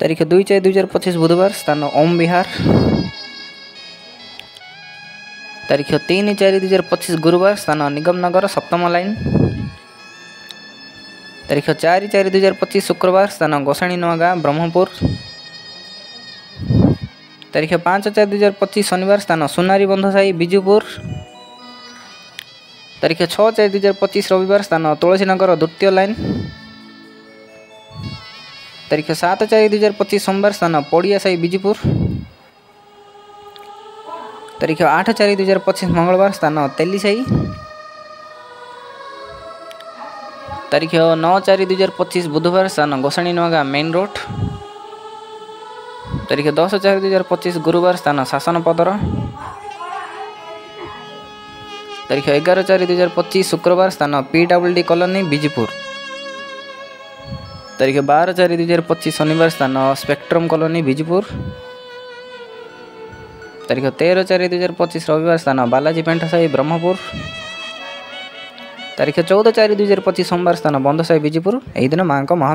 तारीख 2/4/2025 बुधवार स्थान ओम विहार। तारीख 3/4/2025 गुरुवार स्थान निगम नगर सप्तम लाइन। तारीख 4/4/2025 शुक्रवार स्थान गोसाणी नूआ ब्रह्मपुर। तारीख 5/4/2025 शनिवार स्थान सुनारी बंधसाई बिजुपुर। तारीख 6/4/2025 रविवार स्थान तुलसी नगर द्वितीय लाइन। तारीख 7/4/2025 सोमवार स्थान पड़िया साई बिजुपुर। तारीख 8/4/2025 मंगलवार स्थान तेलीसाई। तारीख 9/4/2025 बुधवार स्थान गोसाणी नूआ मेन रोड। तारीख 10/4/2025 गुरुवार स्थान शासन पदर। तारीख 11/4/2025 शुक्रवार स्थान PWD कॉलोनी बिजुपुर। तारीख 12/4/2025 शनिवार स्थान स्पेक्ट्रम कॉलोनी बिजुपुर। तारीख 13/4/2025 रविवार स्थान बालाजी पेंटासाई ब्रह्मपुर। तारीख 14/4/2025 सोमवार स्थान बंधसाई बिजुपुर। यही दिन माँ को महा